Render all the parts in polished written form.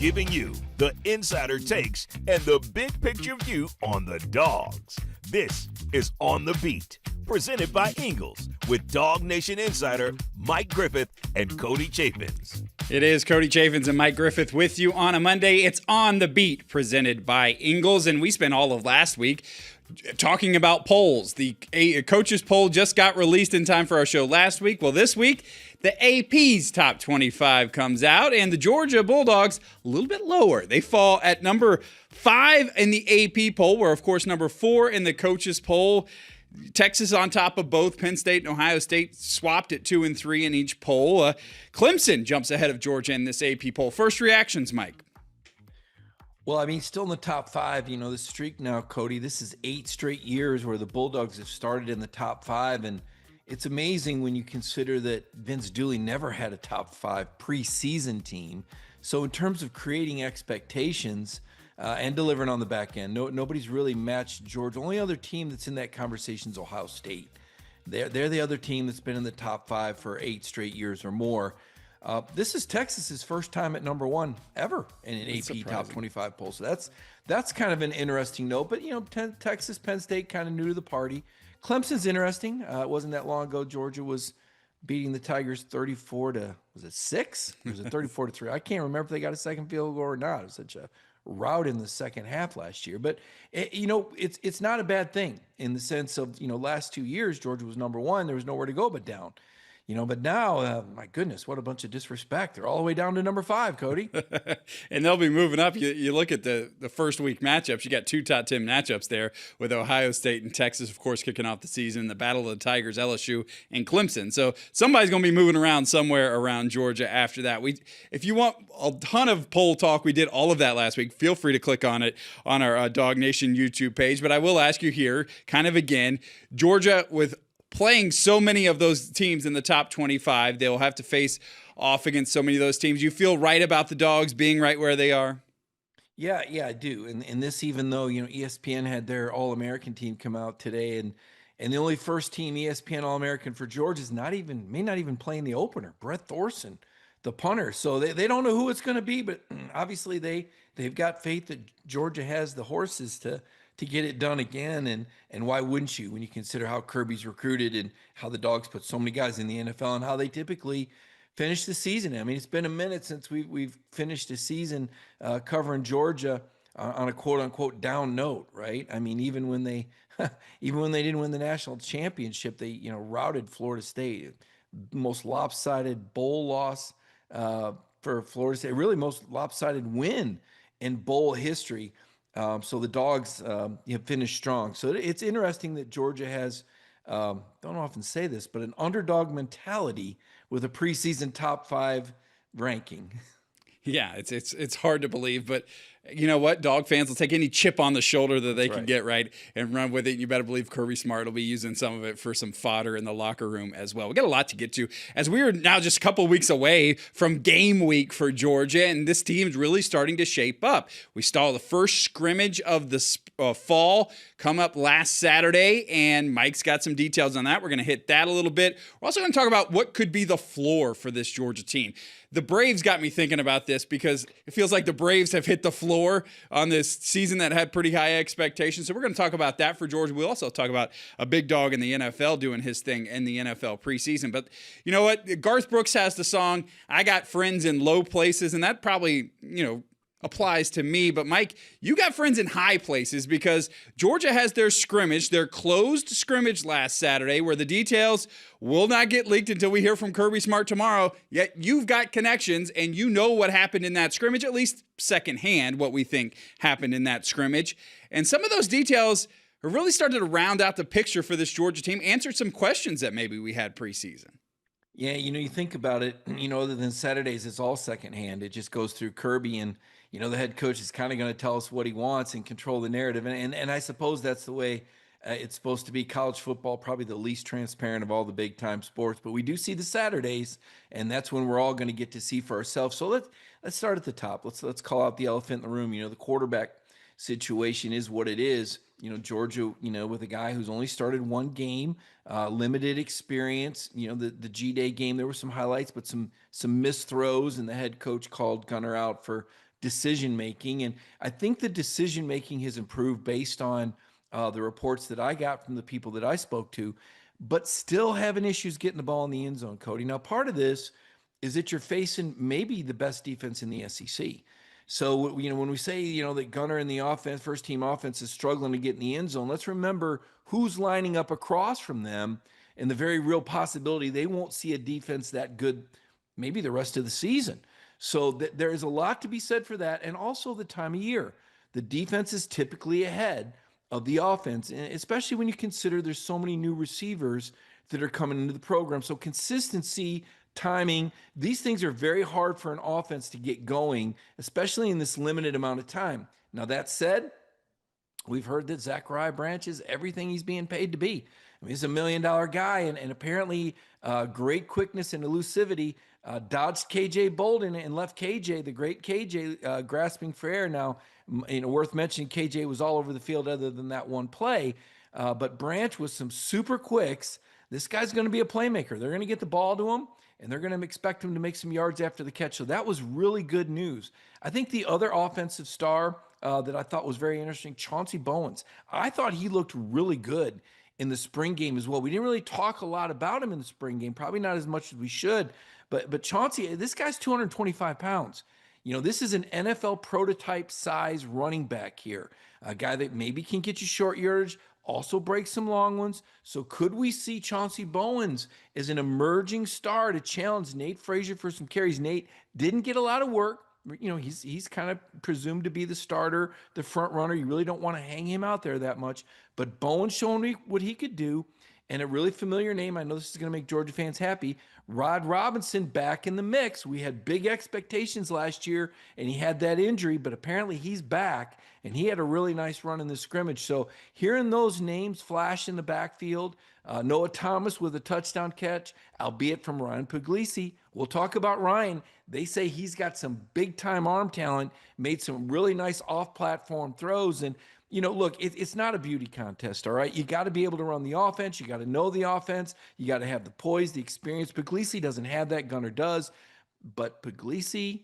giving you the insider takes and the big picture view on the Dogs. This is On the Beat, presented by Ingles, with DawgNation insider Mike Griffith and Cody Chaffins. It is Cody Chaffins and Mike Griffith with you on a Monday. It's On the Beat, presented by Ingles, and we spent all of last week talking about polls. The coaches poll just got released in time for our show last week. Well, this week, the AP's top 25 comes out, and the Georgia Bulldogs a little bit lower. They fall at number 5 in the AP poll. We're, of course, number 4 in the coaches poll. Texas on top of both. Penn State and Ohio State swapped at 2 and 3 in each poll. Clemson jumps ahead of Georgia in this AP poll. First reactions, Mike? Well, I mean, still in the top 5, the streak now, Cody, this is 8 straight years where the Bulldogs have started in the top 5. And it's amazing when you consider that Vince Dooley never had a top 5 preseason team. So in terms of creating expectations and delivering on the back end, nobody's really matched Georgia. Only other team that's in that conversation is Ohio State. They're the other team that's been in the top 5 for 8 straight years or more. This is Texas's first time at number 1 ever in an AP top 25 poll. So that's kind of an interesting note. But, Texas, Penn State kind of new to the party. Clemson's interesting. It wasn't that long ago Georgia was beating the Tigers 34 to, was it 6? Or was it 34 to 3? I can't remember if they got a second field goal or not. It was such a rout in the second half last year. But, it's not a bad thing in the sense of, last 2 years, Georgia was number 1. There was nowhere to go but down. But now, my goodness, what a bunch of disrespect. They're all the way down to number 5, Cody. And they'll be moving up. You look at the first week matchups. You got 2 top 10 matchups there with Ohio State and Texas, of course, kicking off the season. The Battle of the Tigers, LSU, and Clemson. So somebody's going to be moving around somewhere around Georgia after that. If you want a ton of poll talk, we did all of that last week. Feel free to click on it on our DawgNation YouTube page. But I will ask you here, kind of again, Georgia with playing so many of those teams in the top 25, they'll have to face off against so many of those teams. You feel right about the Dogs being right where they are? Yeah, I do. And this, even though, ESPN had their All-American team come out today, and the only first team ESPN All-American for Georgia is may not even play in the opener. Brett Thorson, the punter. So they don't know who it's going to be, but obviously they've got faith that Georgia has the horses to get it done again. And why wouldn't you when you consider how Kirby's recruited and how the Dogs put so many guys in the NFL and how they typically finish the season. I mean, it's been a minute since we've finished a season covering Georgia on a quote unquote down note, right? I mean, even when they didn't win the national championship, they, routed Florida State. Most lopsided bowl loss for Florida State, really most lopsided win in bowl history. So the Dogs finished strong. So it's interesting that Georgia has, don't often say this, but an underdog mentality with a preseason top 5 ranking. Yeah, it's hard to believe, but you know what? Dog fans will take any chip on the shoulder that they can get right and run with it. You better believe Kirby Smart will be using some of it for some fodder in the locker room as well. We got a lot to get to as we are now just a couple of weeks away from game week for Georgia, and this team's really starting to shape up. We saw the first scrimmage of the fall come up last Saturday, and Mike's got some details on that. We're going to hit that a little bit. We're also going to talk about what could be the floor for this Georgia team. The Braves got me thinking about this because it feels like the Braves have hit the floor on this season that had pretty high expectations. So we're going to talk about that for Georgia. We'll also talk about a big dog in the NFL doing his thing in the NFL preseason. But you know what? Garth Brooks has the song, I Got Friends in Low Places, and that probably, applies to me. But Mike, you got friends in high places because Georgia has their scrimmage, their closed scrimmage last Saturday, where the details will not get leaked until we hear from Kirby Smart tomorrow. Yet you've got connections and you know what happened in that scrimmage, at least secondhand, what we think happened in that scrimmage. And some of those details have really started to round out the picture for this Georgia team, answered some questions that maybe we had preseason. Yeah, you think about it, other than Saturdays, it's all secondhand. It just goes through Kirby, and the head coach is kind of going to tell us what he wants and control the narrative. And I suppose that's the way it's supposed to be. College football, probably the least transparent of all the big time sports, but we do see the Saturdays, and that's when we're all going to get to see for ourselves. So let's start at the top. Let's call out the elephant in the room. The quarterback situation is what it is. Georgia, with a guy who's only started one game, limited experience. The G-Day game, there were some highlights, but some missed throws, and the head coach called Gunner out for decision making. And I think the decision making has improved based on the reports that I got from the people that I spoke to, but still having issues getting the ball in the end zone, Cody. Now, part of this is that you're facing maybe the best defense in the SEC. So, when we say, that Gunner in the offense, first team offense is struggling to get in the end zone, let's remember who's lining up across from them and the very real possibility they won't see a defense that good maybe the rest of the season. So there is a lot to be said for that. And also the time of year. The defense is typically ahead of the offense, and especially when you consider there's so many new receivers that are coming into the program. So consistency, timing, these things are very hard for an offense to get going, especially in this limited amount of time. Now, that said, we've heard that Zachariah Branch is everything he's being paid to be. I mean, he's $1 million guy, and apparently great quickness and elusivity. Dodged KJ Bolden and left KJ, the great KJ, grasping for air. Now, worth mentioning, KJ was all over the field other than that one play. But Branch with some super quicks. This guy's going to be a playmaker. They're going to get the ball to him, and they're going to expect him to make some yards after the catch. So that was really good news. I think the other offensive star that I thought was very interesting, Chauncey Bowens. I thought he looked really good in the spring game as well. We didn't really talk a lot about him in the spring game, probably not as much as we should. But Chauncey, this guy's 225 pounds. This is an NFL prototype size running back here, a guy that maybe can get you short yardage, also break some long ones. So could we see Chauncey Bowens as an emerging star to challenge Nate Frazier for some carries? Nate didn't get a lot of work. He's kind of presumed to be the starter, the front runner. You really don't want to hang him out there that much. But Bowens showing me what he could do. And a really familiar name, I know this is going to make Georgia fans happy, Rod Robinson back in the mix. We had big expectations last year, and he had that injury, but apparently he's back, and he had a really nice run in the scrimmage. So hearing those names flash in the backfield, Noah Thomas with a touchdown catch, albeit from Ryan Puglisi. We'll talk about Ryan. They say he's got some big-time arm talent, made some really nice off-platform throws, and look, it's not a beauty contest, all right? You got to be able to run the offense. You got to know the offense. You got to have the poise, the experience. Puglisi doesn't have that. Gunner does. But Puglisi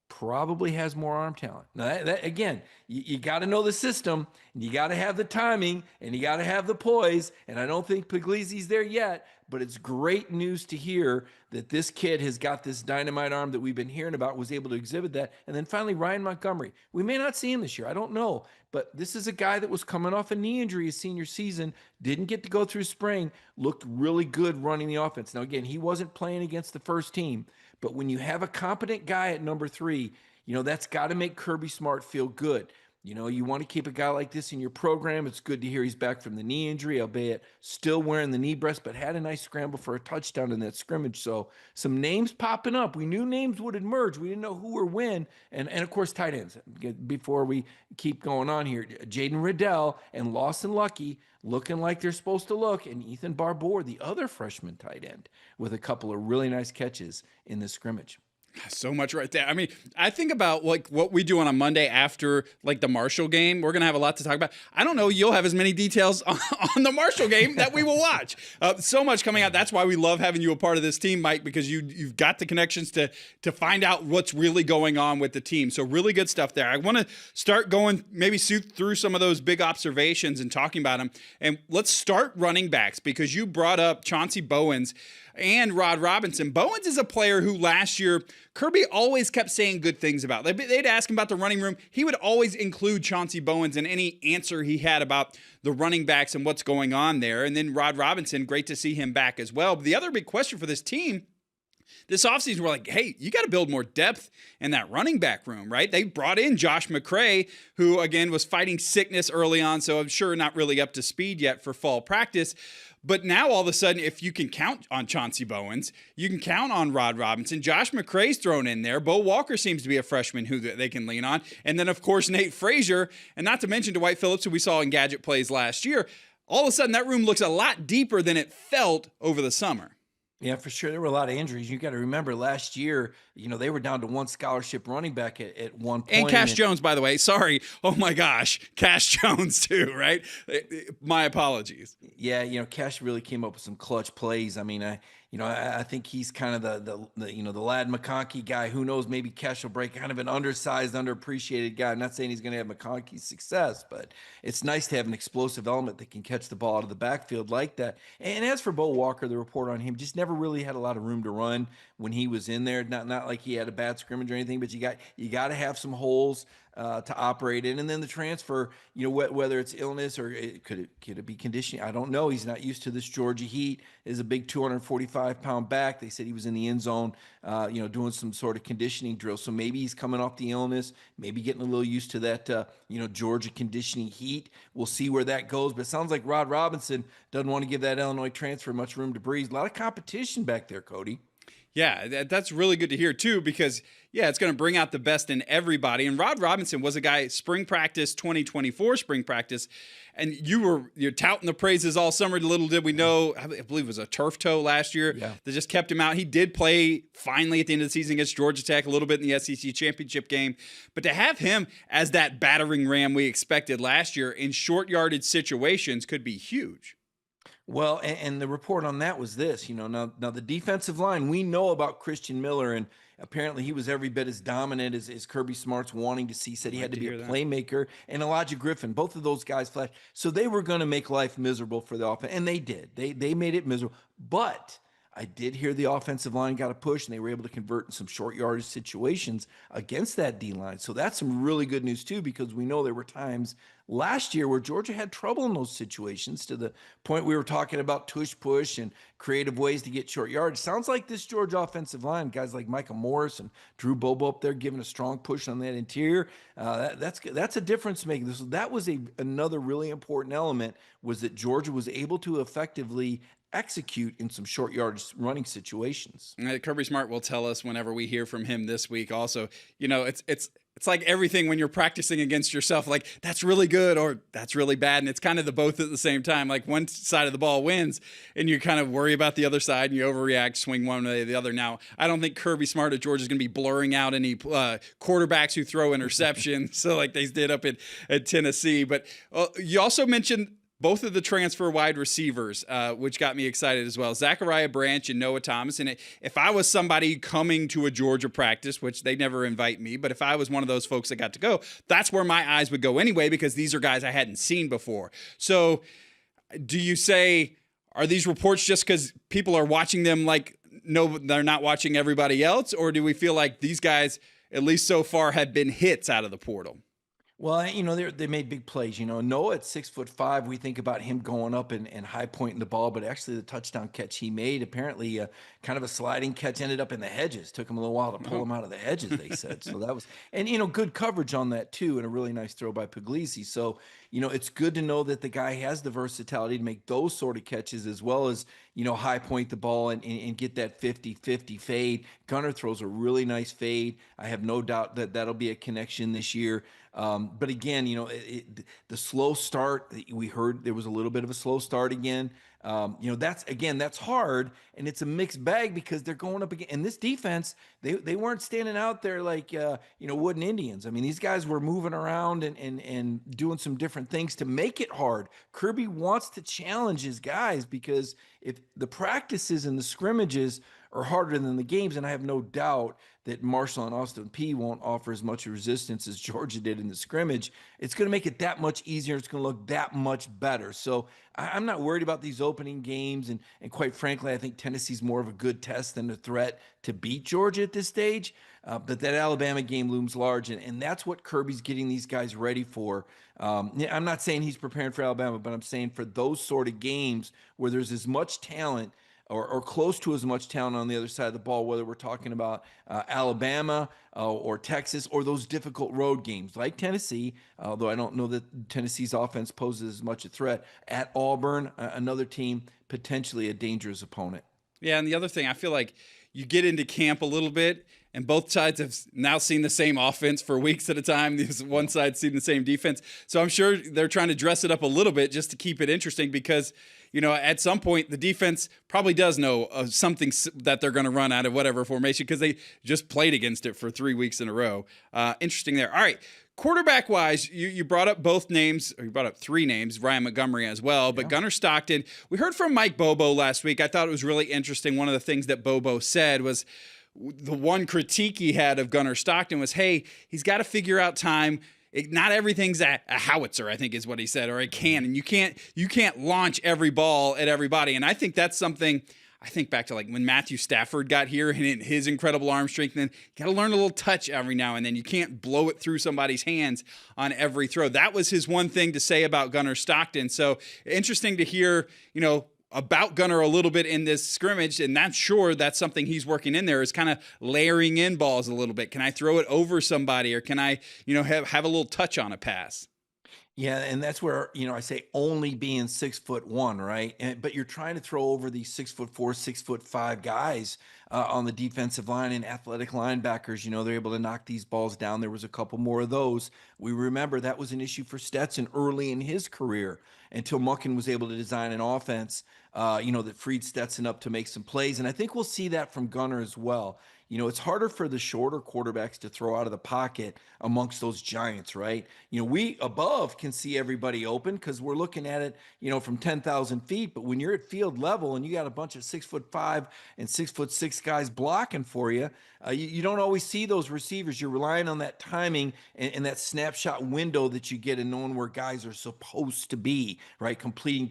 probably has more arm talent. Now, that again, you got to know the system, and you got to have the timing, and you got to have the poise. And I don't think Puglisi's there yet, but it's great news to hear that this kid has got this dynamite arm that we've been hearing about, was able to exhibit that. And then finally, Ryan Montgomery. We may not see him this year. I don't know. But this is a guy that was coming off a knee injury his senior season, didn't get to go through spring, looked really good running the offense. Now, again, he wasn't playing against the first team. But when you have a competent guy at number 3, that's got to make Kirby Smart feel good. You want to keep a guy like this in your program. It's good to hear he's back from the knee injury, albeit still wearing the knee brace, but had a nice scramble for a touchdown in that scrimmage. So some names popping up. We knew names would emerge. We didn't know who or when. And of course, tight ends. Before we keep going on here, Jaden Riddell and Lawson Lucky looking like they're supposed to look, and Ethan Barbour, the other freshman tight end, with a couple of really nice catches in this scrimmage. So much right there. I mean, I think about what we do on a Monday after the Marshall game. We're going to have a lot to talk about. I don't know. You'll have as many details on the Marshall game that we will watch. So much coming out. That's why we love having you a part of this team, Mike, because you've got the connections to find out what's really going on with the team. So really good stuff there. I want to start going, maybe through some of those big observations and talking about them. And let's start running backs, because you brought up Chauncey Bowens and Rod Robinson. Bowens is a player who last year Kirby always kept saying good things about. They'd ask him about the running room. He would always include Chauncey Bowens in any answer he had about the running backs and what's going on there. And then Rod Robinson, great to see him back as well. But the other big question for this team this offseason, we're like, hey, you got to build more depth in that running back room, right? They brought in Josh McCray, who, again, was fighting sickness early on, so I'm sure not really up to speed yet for fall practice. But now, all of a sudden, if you can count on Chauncey Bowens, you can count on Rod Robinson. Josh McCray's thrown in there. Bo Walker seems to be a freshman who they can lean on. And then, of course, Nate Frazier, and not to mention Dwight Phillips, who we saw in gadget plays last year. All of a sudden, that room looks a lot deeper than it felt over the summer. Yeah, for sure. There were a lot of injuries. You got to remember last year, they were down to one scholarship running back at one point. And Cash Jones, by the way. Sorry. Oh, my gosh. Cash Jones, too, right? My apologies. Yeah, Cash really came up with some clutch plays. I mean, I think he's kind of the Lad McConkey guy. Who knows? Maybe Kesh will break. Kind of an undersized, underappreciated guy. I'm not saying he's going to have McConkey's success, but it's nice to have an explosive element that can catch the ball out of the backfield like that. And as for Bo Walker, the report on him just never really had a lot of room to run when he was in there. Not like he had a bad scrimmage or anything, but you got to have some holes to operate in. And then the transfer, whether it's illness or could it be conditioning? I don't know. He's not used to this Georgia heat. Is a big 245-pound back. They said he was in the end zone, doing some sort of conditioning drill. So maybe he's coming off the illness, maybe getting a little used to that, Georgia conditioning heat. We'll see where that goes. But it sounds like Rod Robinson doesn't want to give that Illinois transfer much room to breathe. A lot of competition back there, Cody. Yeah, that's really good to hear, too, because, it's going to bring out the best in everybody. And Rod Robinson was a guy, spring practice, 2024 spring practice, and you're touting the praises all summer. Little did we know, I believe it was a turf toe last year that just kept him out. He did play finally at the end of the season against Georgia Tech, a little bit in the SEC championship game. But to have him as that battering ram we expected last year in short-yardage situations could be huge. Well, and the report on that was this, now the defensive line, we know about Christian Miller, and apparently he was every bit as dominant as Kirby Smart's wanting to see. Said he had to be a playmaker, and Elijah Griffin, both of those guys flashed. So they were going to make life miserable for the offense, and they did. They made it miserable. But I did hear the offensive line got a push, and they were able to convert in some short yardage situations against that D-line. So that's some really good news, too, because we know there were times last year where Georgia had trouble in those situations to the point we were talking about tush push and creative ways to get short yardage. Sounds like this Georgia offensive line, guys like Micah Morris and Drew Bobo up there giving a strong push on that interior. That's a difference maker. That was another really important element, was that Georgia was able to effectively execute in some short yardage running situations. Kirby Smart will tell us whenever we hear from him this week also, it's like everything when you're practicing against yourself, like that's really good or that's really bad. And it's kind of the both at the same time. Like one side of the ball wins and you kind of worry about the other side and you overreact, swing one way or the other. Now, I don't think Kirby Smart at Georgia is going to be blurring out any quarterbacks who throw interceptions. So like they did up at Tennessee. But you also mentioned both of the transfer wide receivers, which got me excited as well. Zachariah Branch and Noah Thomas. And if I was somebody coming to a Georgia practice, which they never invite me, but if I was one of those folks that got to go, that's where my eyes would go anyway, because these are guys I hadn't seen before. So do you say, are these reports just because people are watching them like, no, they're not watching everybody else? Or do we feel like these guys, at least so far, had been hits out of the portal? Well, they made big plays. Noah at 6'5", we think about him going up and high pointing the ball, but actually the touchdown catch he made, apparently kind of a sliding catch, ended up in the hedges. Took him a little while to pull him out of the hedges, they said. So that was, and good coverage on that too, and a really nice throw by Puglisi. So it's good to know that the guy has the versatility to make those sort of catches, as well as high point the ball and get that 50-50 fade. Gunner throws a really nice fade. I have no doubt that that'll be a connection this year. But again, the slow start, we heard there was a little bit of a slow start again. That's hard, and it's a mixed bag because they're going up again. And this defense, they weren't standing out there like, wooden Indians. I mean, these guys were moving around and doing some different things to make it hard. Kirby wants to challenge his guys, because if the practices and the scrimmages are harder than the games, and I have no doubt that Marshall and Austin Peay won't offer as much resistance as Georgia did in the scrimmage, it's going to make it that much easier. It's going to look that much better. So I'm not worried about these opening games. And quite frankly, I think Tennessee's more of a good test than a threat to beat Georgia at this stage. But that Alabama game looms large, and that's what Kirby's getting these guys ready for. I'm not saying he's preparing for Alabama, but I'm saying for those sort of games where there's as much talent or close to as much talent on the other side of the ball, whether we're talking about Alabama or Texas, or those difficult road games like Tennessee, although I don't know that Tennessee's offense poses as much a threat, at Auburn, another team, potentially a dangerous opponent. Yeah, and the other thing, I feel like you get into camp a little bit, and both sides have now seen the same offense for weeks at a time. One side's seen the same defense. So I'm sure they're trying to dress it up a little bit just to keep it interesting, because at some point the defense probably does know something that they're going to run out of whatever formation, because they just played against it for 3 weeks in a row. Interesting there. All right, Quarterback wise, you brought up both names, or you brought up three names, Ryan Montgomery as well, but Gunnar Stockton, we heard from Mike Bobo last week. I thought it was really interesting. One of the things that Bobo said was the one critique he had of Gunnar Stockton was, hey, he's got to figure out time. Not everything's a howitzer, I think is what he said, or a cannon. You can't launch every ball at everybody. And I think that's something. I think back to like when Matthew Stafford got here and his incredible arm strength, and you got to learn a little touch every now and then. You can't blow it through somebody's hands on every throw. That was his one thing to say about Gunnar Stockton. So interesting to hear, about Gunnar a little bit in this scrimmage, and that's something he's working in there, is kind of layering in balls a little bit. Can I throw it over somebody, or can I, have a little touch on a pass? Yeah, and that's where, I say only being 6'1", right? But you're trying to throw over these 6'4", 6'5" guys on the defensive line, and athletic linebackers. They're able to knock these balls down. There was a couple more of those. We remember that was an issue for Stetson early in his career until Munkin was able to design an offense, that freed Stetson up to make some plays. And I think we'll see that from Gunnar as well. It's harder for the shorter quarterbacks to throw out of the pocket amongst those giants, right? We above can see everybody open because we're looking at it, from 10,000 feet. But when you're at field level and you got a bunch of 6'5" and 6'6" guys blocking for you, you don't always see those receivers. You're relying on that timing and that snapshot window that you get in knowing where guys are supposed to be, right? Completing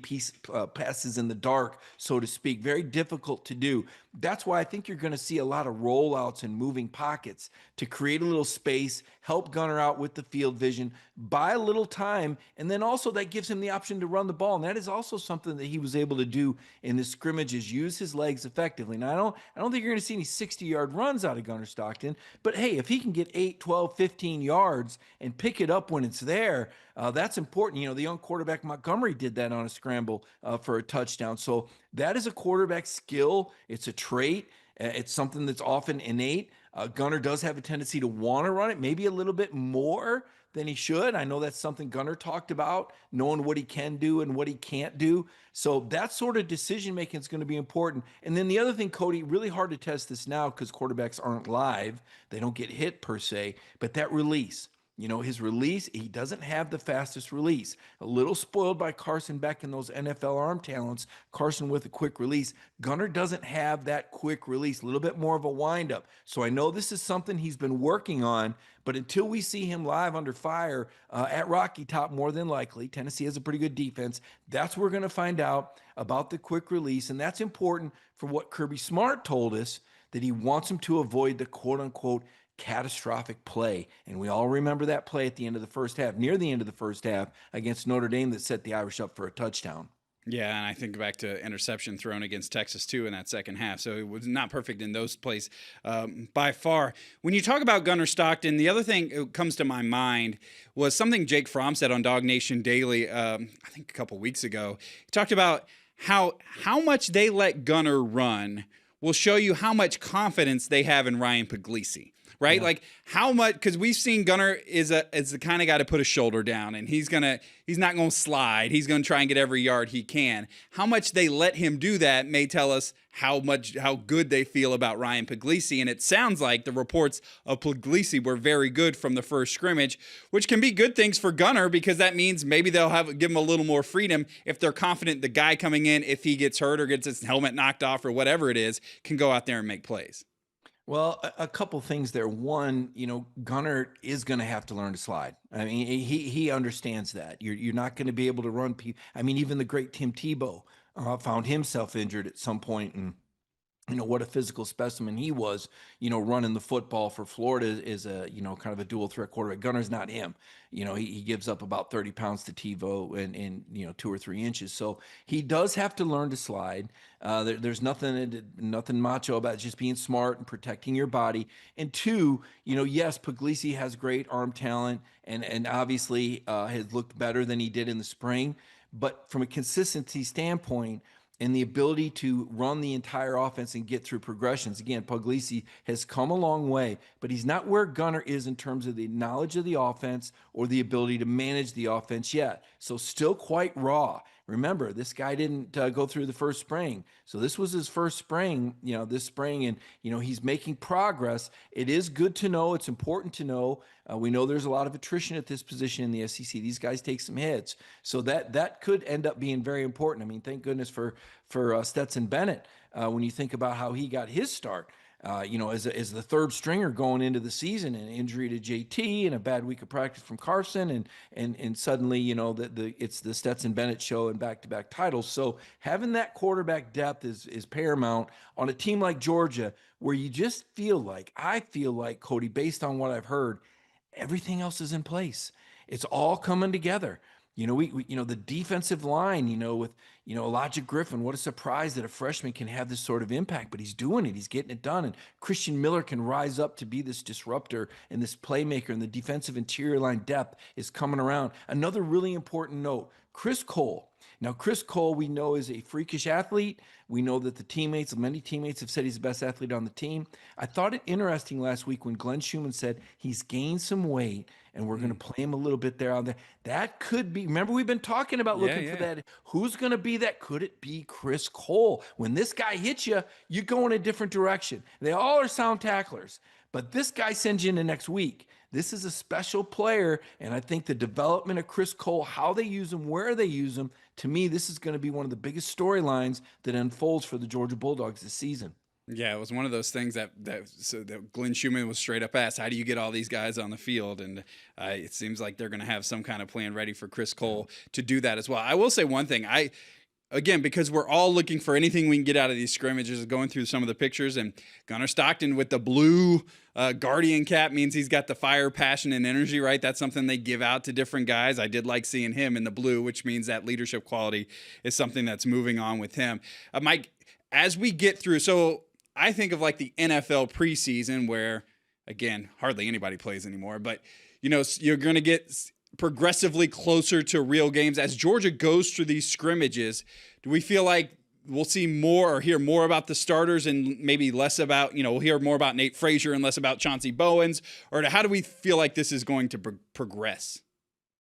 passes in the dark, so to speak. Very difficult to do. That's why I think you're going to see a lot of rollouts and moving pockets to create a little space, help Gunnar out with the field vision, buy a little time, and then also that gives him the option to run the ball. And that is also something that he was able to do in the scrimmages, use his legs effectively. Now, I don't think you're going to see any 60-yard runs out of Gunnar Stockton, but hey, if he can get 8, 12, 15 yards and pick it up when it's there, that's important. The young quarterback Montgomery did that on a scramble for a touchdown. So that is a quarterback skill. It's a trait. It's something that's often innate. Gunnar does have a tendency to want to run it, maybe a little bit more than he should. I know that's something Gunnar talked about, knowing what he can do and what he can't do. So that sort of decision-making is going to be important. And then the other thing, Cody, really hard to test this now because quarterbacks aren't live. They don't get hit per se, but that release. His release, he doesn't have the fastest release. A little spoiled by Carson Beck and those NFL arm talents. Carson with a quick release. Gunnar doesn't have that quick release, a little bit more of a windup. So I know this is something he's been working on, but until we see him live under fire at Rocky Top, more than likely, Tennessee has a pretty good defense. That's where we're going to find out about the quick release. And that's important for what Kirby Smart told us, that he wants him to avoid the quote-unquote catastrophic play. And we all remember that play at the end of the first half, near the end of the first half against Notre Dame, that set the Irish up for a touchdown. Yeah, and I think back to interception thrown against Texas, too, in that second half. So it was not perfect in those plays by far. When you talk about Gunnar Stockton, the other thing that comes to my mind was something Jake Fromm said on DawgNation Daily, I think a couple weeks ago. He talked about how much they let Gunnar run will show you how much confidence they have in Ryan Puglisi. Right? Yeah. Like how much, because we've seen Gunnar is the kind of guy to put his shoulder down, and he's not going to slide. He's going to try and get every yard he can. How much they let him do that may tell us how good they feel about Ryan Puglisi. And it sounds like the reports of Puglisi were very good from the first scrimmage, which can be good things for Gunnar, because that means maybe they'll give him a little more freedom if they're confident the guy coming in, if he gets hurt or gets his helmet knocked off or whatever it is, can go out there and make plays. Well, a couple things there. One, Gunnar is going to have to learn to slide. I mean, he understands that. You're not going to be able to run people. I mean, even the great Tim Tebow found himself injured at some point, and what a physical specimen he was, running the football for Florida is a, kind of a dual threat quarterback. Gunnar's not him. He gives up about 30 pounds to Tebow in 2 or 3 inches. So he does have to learn to slide. There's nothing macho about just being smart and protecting your body. And two, yes, Puglisi has great arm talent and obviously has looked better than he did in the spring. But from a consistency standpoint, and the ability to run the entire offense and get through progressions. Again, Puglisi has come a long way, but he's not where Gunnar is in terms of the knowledge of the offense or the ability to manage the offense yet. So still quite raw. Remember, this guy didn't go through the first spring. So this was his first spring, this spring, and, he's making progress. It is good to know. It's important to know. We know there's a lot of attrition at this position in the SEC. These guys take some hits. So that could end up being very important. I mean, thank goodness for Stetson Bennett when you think about how he got his start. As the third stringer going into the season, an injury to JT and a bad week of practice from Carson, and suddenly, it's the Stetson Bennett show and back-to-back titles. So having that quarterback depth is paramount on a team like Georgia, where you just I feel like, Cody, based on what I've heard, everything else is in place. It's all coming together. The defensive line, with, Elijah Griffin, what a surprise that a freshman can have this sort of impact, but he's doing it. He's getting it done. And Christian Miller can rise up to be this disruptor and this playmaker, and the defensive interior line depth is coming around. Another really important note, Chris Cole. Now, Chris Cole, we know, is a freakish athlete. We know that many teammates have said he's the best athlete on the team. I thought it interesting last week when Glenn Schumann said he's gained some weight and we're going to play him a little bit there on there. That could be, remember, we've been talking about looking for that. Who's going to be that? Could it be Chris Cole? When this guy hits you, you go in a different direction. They all are sound tacklers, but this guy sends you into next week. This is a special player, and I think the development of Chris Cole, how they use him, where they use him, to me, this is going to be one of the biggest storylines that unfolds for the Georgia Bulldogs this season. Yeah, it was one of those things that Glenn Schumann was straight up asked, how do you get all these guys on the field? And it seems like they're going to have some kind of plan ready for Chris Cole to do that as well. I will say one thing. Again, because we're all looking for anything we can get out of these scrimmages, going through some of the pictures, and Gunnar Stockton with the blue Guardian cap means he's got the fire, passion, and energy, right? That's something they give out to different guys. I did like seeing him in the blue, which means that leadership quality is something that's moving on with him. Mike, as we get through, so I think of like the NFL preseason where, again, hardly anybody plays anymore, but, you're going to get progressively closer to real games. As Georgia goes through these scrimmages, do we feel like we'll see more or hear more about the starters and maybe less about, we'll hear more about Nate Frazier and less about Chauncey Bowens? Or how do we feel like this is going to progress?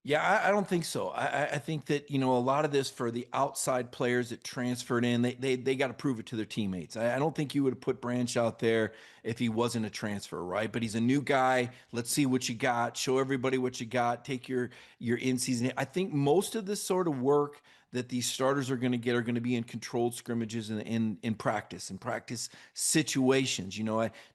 Yeah, I don't think so. I think that, a lot of this for the outside players that transferred in, they got to prove it to their teammates. I don't think you would have put Branch out there if he wasn't a transfer, right? But he's a new guy. Let's see what you got. Show everybody what you got. Take your in-season. I think most of this sort of work that these starters are going to get are going to be in controlled scrimmages and in practice situations.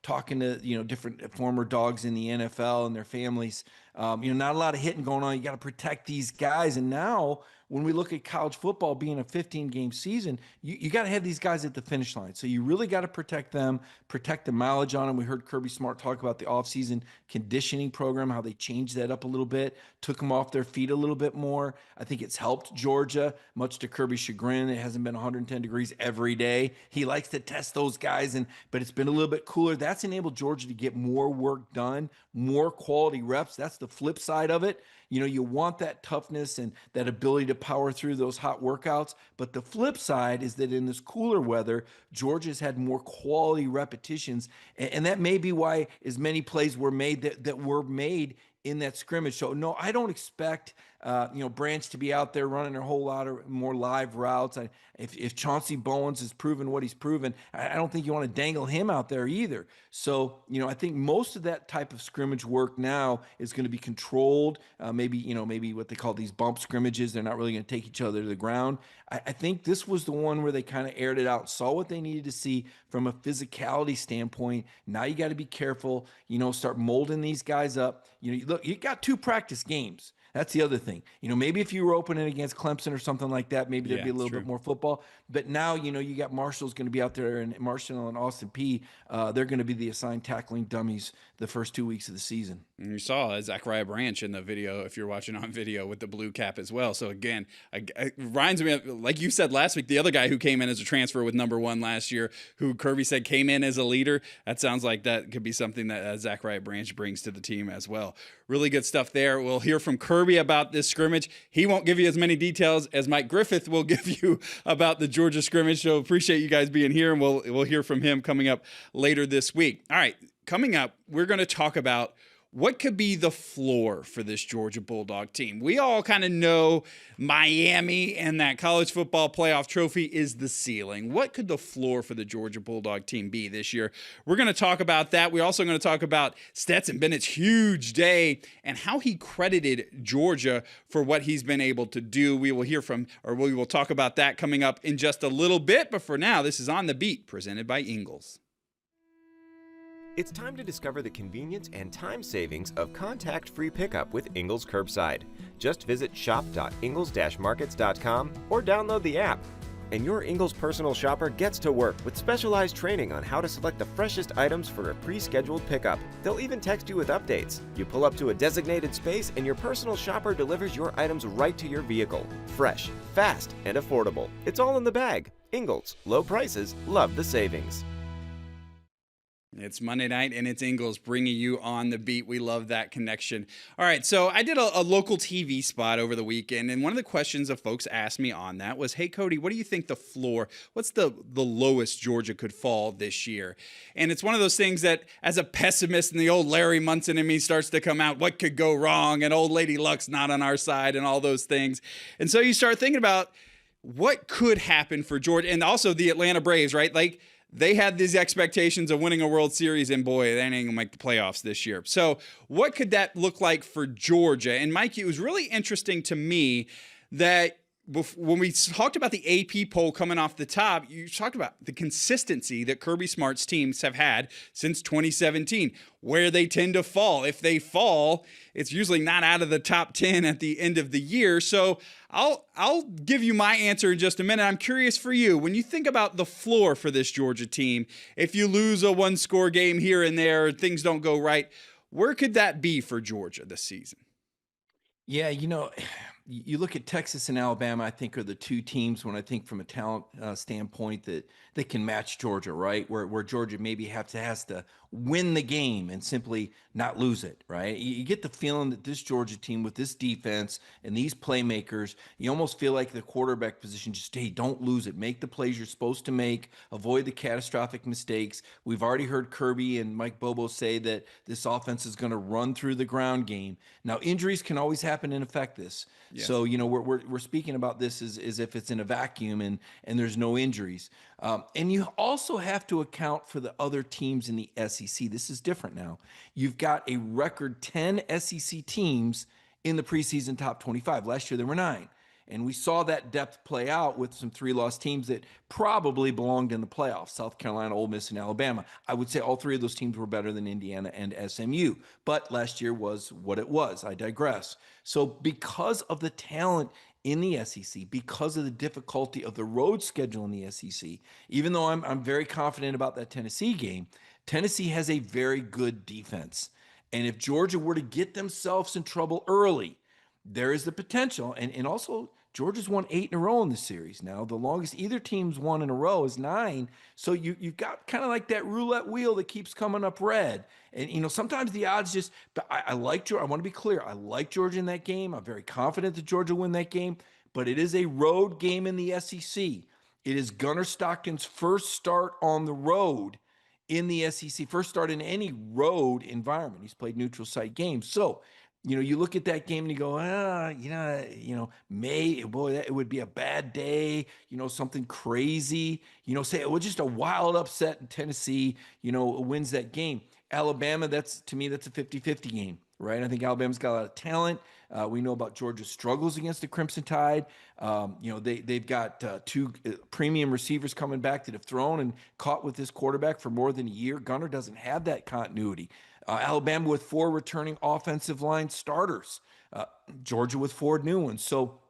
Talking to, different former Dogs in the NFL and their families, not a lot of hitting going on. You got to protect these guys. And now when we look at college football being a 15-game season, you got to have these guys at the finish line. So you really got to protect them, protect the mileage on them. We heard Kirby Smart talk about the offseason conditioning program, how they changed that up a little bit, took them off their feet a little bit more. I think it's helped Georgia, much to Kirby's chagrin. It hasn't been 110 degrees every day. He likes to test those guys, but it's been a little bit cooler. That's enabled Georgia to get more work done, more quality reps. That's the flip side of it. You want that toughness and that ability to power through those hot workouts. But the flip side is that in this cooler weather, Georgia's had more quality repetitions. And that may be why as many plays were made that were made in that scrimmage. So, no, I don't expect, Branch to be out there running a whole lot of more live routes. If Chauncey Bowens has proven what he's proven, I don't think you want to dangle him out there either. So, I think most of that type of scrimmage work now is going to be controlled. Maybe what they call these bump scrimmages. They're not really going to take each other to the ground. I think this was the one where they kind of aired it out, saw what they needed to see from a physicality standpoint. Now you got to be careful, start molding these guys up. Look, you got 2 practice games. That's the other thing. Maybe if you were opening against Clemson or something like that, maybe there'd be a little bit more football. But now, you got Marshall's going to be out there, and Marshall and Austin P. They're going to be the assigned tackling dummies the first 2 weeks of the season. And you saw Zachariah Branch in the video, if you're watching on video, with the blue cap as well. So again, it reminds me of, like you said last week, the other guy who came in as a transfer with number 1 last year, who Kirby said came in as a leader. That sounds like that could be something that Zachariah Branch brings to the team as well. Really good stuff there. We'll hear from Kirby about this scrimmage. He won't give you as many details as Mike Griffith will give you about the Georgia scrimmage. So appreciate you guys being here, and we'll hear from him coming up later this week. All right, coming up, we're going to talk about what could be the floor for this Georgia Bulldog team? We all kind of know Miami and that college football playoff trophy is the ceiling. What could the floor for the Georgia Bulldog team be this year? We're going to talk about that. We're also going to talk about Stetson Bennett's huge day and how he credited Georgia for what he's been able to do. We will talk about that coming up in just a little bit. But for now, this is On the Beat, presented by Ingalls. It's time to discover the convenience and time savings of contact-free pickup with Ingalls Curbside. Just visit shop.ingalls-markets.com or download the app. And your Ingalls personal shopper gets to work with specialized training on how to select the freshest items for a pre-scheduled pickup. They'll even text you with updates. You pull up to a designated space and your personal shopper delivers your items right to your vehicle. Fresh, fast, and affordable. It's all in the bag. Ingalls. Low prices. Love the savings. It's Monday night, and it's Ingalls bringing you On the Beat. We love that connection. All right, so I did a local TV spot over the weekend, and one of the questions that folks asked me on that was, hey, Cody, what do you think what's the lowest Georgia could fall this year? And it's one of those things that, as a pessimist and the old Larry Munson in me starts to come out, what could go wrong, and old Lady Luck's not on our side, and all those things. And so you start thinking about what could happen for Georgia, and also the Atlanta Braves, right? Like, they had these expectations of winning a World Series, and boy, they ain't going to make the playoffs this year. So what could that look like for Georgia? And Mike, it was really interesting to me that when we talked about the AP poll coming off the top, you talked about the consistency that Kirby Smart's teams have had since 2017, where they tend to fall. If they fall, it's usually not out of the top 10 at the end of the year. So I'll give you my answer in just a minute. I'm curious for you, when you think about the floor for this Georgia team, if you lose a one-score game here and there, things don't go right, where could that be for Georgia this season? Yeah, you look at Texas and Alabama, I think are the two teams when I think from a talent standpoint that they can match Georgia, right? Where Georgia maybe has to win the game and simply not lose it, right? You get the feeling that this Georgia team with this defense and these playmakers, you almost feel like the quarterback position, just, hey, don't lose it. Make the plays you're supposed to make. Avoid the catastrophic mistakes. We've already heard Kirby and Mike Bobo say that this offense is going to run through the ground game. Now, injuries can always happen and affect this. Yes. So, we're speaking about this as if it's in a vacuum and there's no injuries. And you also have to account for the other teams in the SEC. This is different now. You've got a record 10 SEC teams in the preseason top 25. Last year, there were 9. And we saw that depth play out with some 3-loss teams that probably belonged in the playoffs: South Carolina, Ole Miss, and Alabama. I would say all 3 of those teams were better than Indiana and SMU. But last year was what it was. I digress. So because of the talent in the SEC, because of the difficulty of the road schedule in the SEC, even though I'm very confident about that Tennessee game, Tennessee has a very good defense. And if Georgia were to get themselves in trouble early, there is the potential. And also, Georgia's won 8 in a row in this series now. The longest either team's won in a row is 9. So you've got kind of like that roulette wheel that keeps coming up red. And, sometimes the odds just – but I like Georgia. I want to be clear. I like Georgia in that game. I'm very confident that Georgia will win that game. But it is a road game in the SEC. It is Gunnar Stockton's first start on the road in the SEC, first start in any road environment. He's played neutral site games. So – you look at that game and you go, it would be a bad day, something crazy, say it was just a wild upset in Tennessee, wins that game. Alabama, to me, that's a 50-50 game, right? I think Alabama's got a lot of talent. We know about Georgia's struggles against the Crimson Tide. They've got 2 premium receivers coming back that have thrown and caught with this quarterback for more than a year. Gunnar doesn't have that continuity. Alabama with 4 returning offensive line starters. Georgia with 4 new ones. So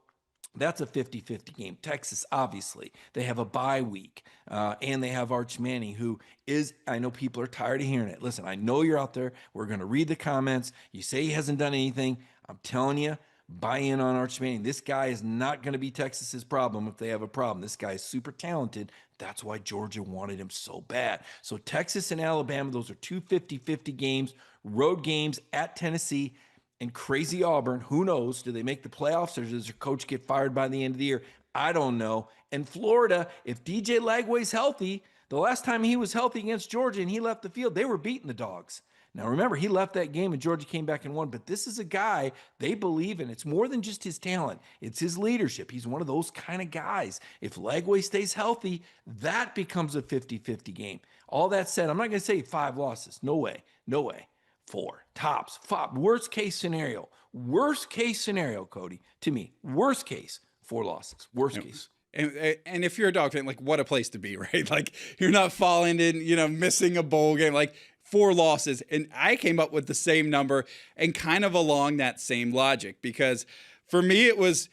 that's a 50-50 game. Texas, obviously, they have a bye week. And they have Arch Manning, who is, I know people are tired of hearing it. Listen, I know you're out there. We're going to read the comments. You say he hasn't done anything. I'm telling you, buy in on Arch Manning. This guy is not going to be Texas's problem if they have a problem. This guy is super talented. That's why Georgia wanted him so bad. So Texas and Alabama, those are 2 50-50 games, road games at Tennessee and crazy Auburn. Who knows? Do they make the playoffs or does their coach get fired by the end of the year? I don't know. And Florida, if DJ Lagway's healthy, the last time he was healthy against Georgia and he left the field, they were beating the Dogs. Now, remember, he left that game and Georgia came back and won, but this is a guy they believe in. It's more than just his talent. It's his leadership. He's one of those kind of guys. If Legway stays healthy, that becomes a 50-50 game. All that said, I'm not going to say 5 losses. No way. No way. 4. Tops. 5. Worst case scenario. Worst case scenario, Cody, to me. Worst case, 4 losses. Worst case. And if you're a Dog fan, like, what a place to be, right? Like, you're not falling in, missing a bowl game. Like, 4 losses. And I came up with the same number and kind of along that same logic, because for me, it was,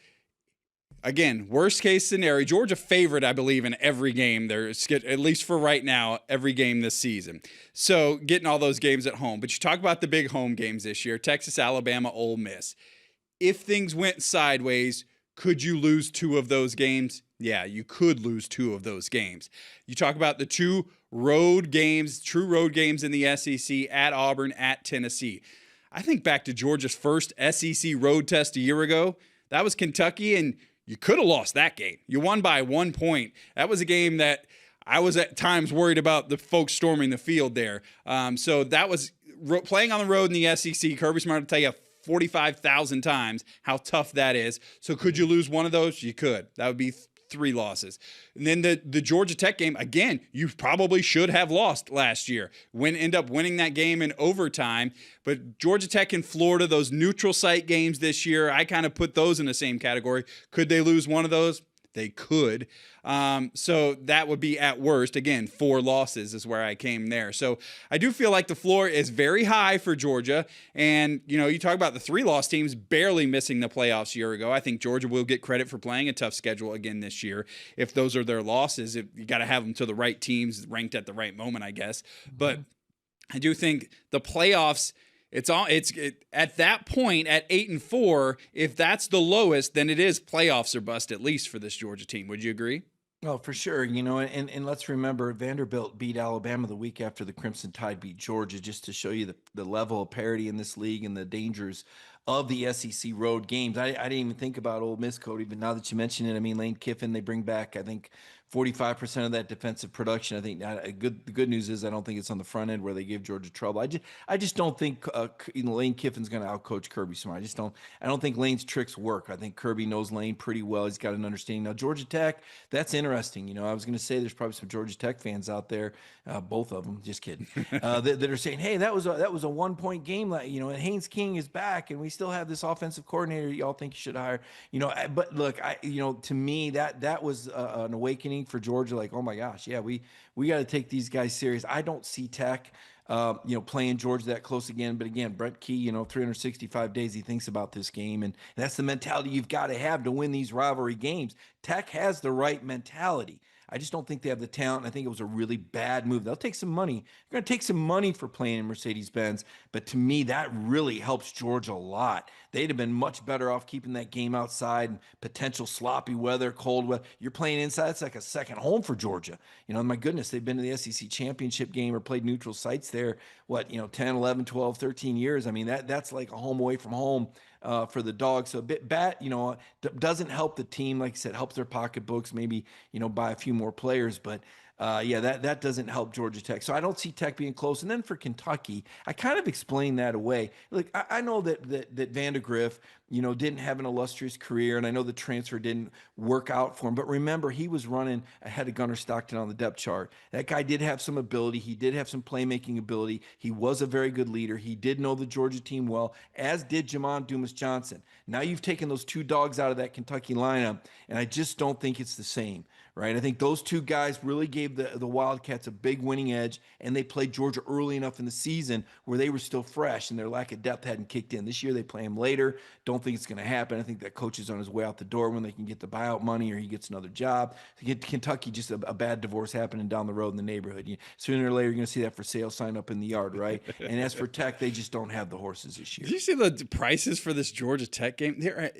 again, worst case scenario. Georgia favored, I believe, in every game. There's, at least for right now, every game this season. So getting all those games at home. But you talk about the big home games this year, Texas, Alabama, Ole Miss. If things went sideways, could you lose 2 of those games? Yeah, you could lose 2 of those games. You talk about the 2 road games, true road games in the SEC, at Auburn, at Tennessee. I think back to Georgia's first SEC road test a year ago. That was Kentucky, and you could have lost that game. You won by 1 point. That was a game that I was at times worried about the folks storming the field there. So that was playing on the road in the SEC. Kirby Smart will tell you 45,000 times how tough that is. So could you lose one of those? You could. That would be 3 losses. And then the Georgia Tech game, again, you probably should have lost last year. End up winning that game in overtime. But Georgia Tech and Florida, those neutral site games this year, I kind of put those in the same category. Could they lose one of those? They could. So that would be at worst. Again, 4 losses is where I came there. So I do feel like the floor is very high for Georgia. And, you talk about the 3-loss teams barely missing the playoffs a year ago. I think Georgia will get credit for playing a tough schedule again this year. If those are their losses, you got to have them to the right teams ranked at the right moment, I guess. But I do think the playoffs, it's at that point at 8-4. If that's the lowest, then it is playoffs or bust, at least for this Georgia team. Would you agree? Oh, for sure. And let's remember, Vanderbilt beat Alabama the week after the Crimson Tide beat Georgia, just to show you the level of parity in this league and the dangers of the SEC road games. I didn't even think about Ole Miss, Cody, but now that you mention it, I mean, Lane Kiffin, they bring back, I think, 45% of that defensive production. I think the good news is I don't think it's on the front end where they give Georgia trouble. I just don't think Lane Kiffin's going to outcoach Kirby Smart. I don't think Lane's tricks work. I think Kirby knows Lane pretty well. He's got an understanding. Now Georgia Tech, that's interesting. I was going to say there's probably some Georgia Tech fans out there, both of them. Just kidding. that are saying, hey, that was a 1-point game. And Haynes King is back, and we still have this offensive coordinator. Y'all think you should hire? But look, to me that was an awakening for Georgia. Like, oh my gosh, yeah, we got to take these guys serious. I don't see Tech playing Georgia that close again. But again, Brett Key, 365 days he thinks about this game, and that's the mentality you've got to have to win these rivalry games. Tech has the right mentality. I just don't think they have the talent. I think it was a really bad move. They'll take some money. They're going to take some money for playing in Mercedes-Benz. But to me, that really helps Georgia a lot. They'd have been much better off keeping that game outside and potential sloppy weather, cold weather. You're playing inside. It's like a second home for Georgia. My goodness, they've been to the SEC championship game or played neutral sites there, 10, 11, 12, 13 years. I mean, that's like a home away from home for the Dogs. So a bit bad, doesn't help the team. Like I said, helps their pocketbooks, maybe, buy a few more players. But that doesn't help Georgia Tech. So I don't see Tech being close. And then for Kentucky, I kind of explained that away. Look, I know that Vandegrift, didn't have an illustrious career, and I know the transfer didn't work out for him. But remember, he was running ahead of Gunnar Stockton on the depth chart. That guy did have some ability. He did have some playmaking ability. He was a very good leader. He did know the Georgia team well, as did Jamon Dumas-Johnson. Now you've taken those 2 dogs out of that Kentucky lineup, and I just don't think it's the same. Right, I think those 2 guys really gave the Wildcats a big winning edge, and they played Georgia early enough in the season where they were still fresh and their lack of depth hadn't kicked in. This year they play him later. Don't think it's going to happen. I think that coach is on his way out the door when they can get the buyout money or he gets another job. To get Kentucky, just a bad divorce happening down the road in the neighborhood. Sooner or later, you're going to see that for sale sign up in the yard, right? And as for Tech, they just don't have the horses this year. Did you see the prices for this Georgia Tech game? They're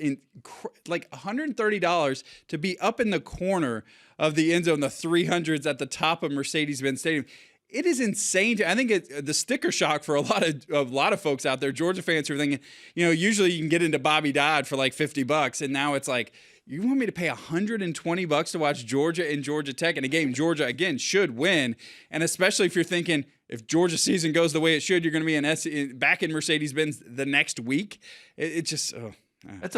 like $130 to be up in the corner of the end zone, the 300s at the top of Mercedes-Benz Stadium. It is insane. I think the sticker shock for a lot of folks out there, Georgia fans who are thinking, usually you can get into Bobby Dodd for like $50, and now it's like, You want me to pay $120 to watch Georgia and Georgia Tech in a game Georgia, again, should win? And especially if you're thinking, if Georgia's season goes the way it should, you're going to be back in Mercedes-Benz the next week. It just That's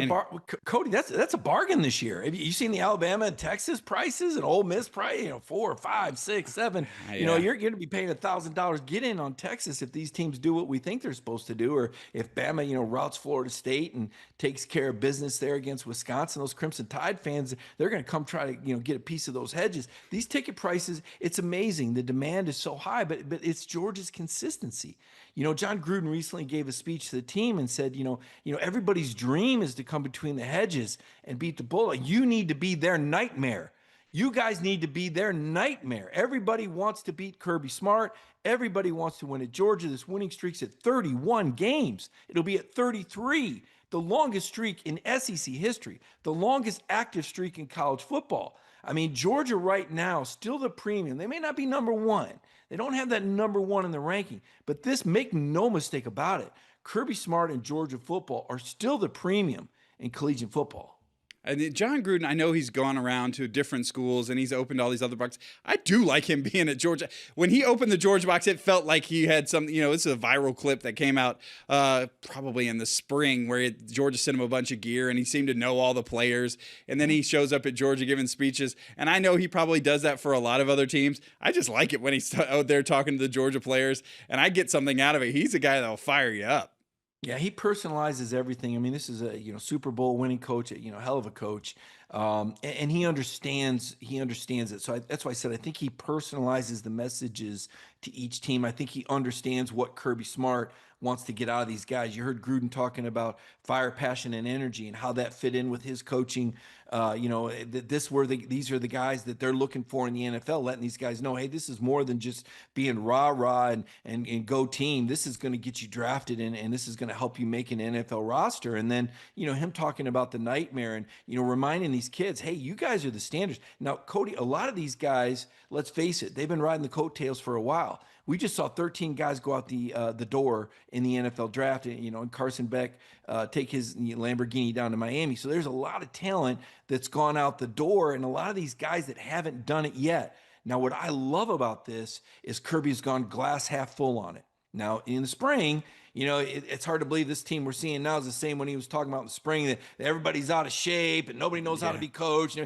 Cody. That's a bargain this year. Have you seen the Alabama and Texas prices and Ole Miss price? 4, 5, 6, 7. Yeah. You're going to be paying $1,000 get in on Texas if these teams do what we think they're supposed to do, or if Bama routes Florida State and takes care of business there against Wisconsin. Those Crimson Tide fans, they're going to come try to get a piece of those hedges. These ticket prices, it's amazing. The demand is so high, but it's Georgia's consistency. John Gruden recently gave a speech to the team and said, everybody's dream is to come between the hedges and beat the Bulldogs. You need to be their nightmare. You guys need to be their nightmare. Everybody wants to beat Kirby Smart. Everybody wants to win at Georgia. This winning streak's at 31 games. It'll be at 33, the longest streak in SEC history, the longest active streak in college football. I mean, Georgia right now, still the premium. They may not be number one. They don't have that number one in the ranking. But this, make no mistake about it, Kirby Smart and Georgia football are still the premium in collegiate football. And John Gruden, I know he's gone around to different schools and he's opened all these other boxes. I do like him being at Georgia. When he opened the Georgia box, it felt like he had some, this is a viral clip that came out probably in the spring where Georgia sent him a bunch of gear and he seemed to know all the players. And then he shows up at Georgia giving speeches. And I know he probably does that for a lot of other teams. I just like it when he's out there talking to the Georgia players and I get something out of it. He's a guy that'll fire you up. Yeah, he personalizes everything. I mean, this is a Super Bowl winning coach, hell of a coach, and he understands it. So that's why I said I think he personalizes the messages to each team. I think he understands what Kirby Smart wants to get out of these guys. You heard Gruden talking about fire, passion, and energy, and how that fit in with his coaching. These are the guys that they're looking for in the NFL, letting these guys know, hey, this is more than just being rah and go team. This is going to get you drafted and this is going to help you make an NFL roster. And then, him talking about the nightmare and, reminding these kids, hey, you guys are the standards. Now, Cody, a lot of these guys, let's face it, they've been riding the coattails for a while. We just saw 13 guys go out the door in the NFL draft, and Carson Beck take his Lamborghini down to Miami. So there's a lot of talent that's gone out the door, and a lot of these guys that haven't done it yet. Now, what I love about this is Kirby's gone glass half full on it. Now, in the spring, it's hard to believe this team we're seeing now is the same when he was talking about in the spring, that everybody's out of shape and nobody knows how to be coached.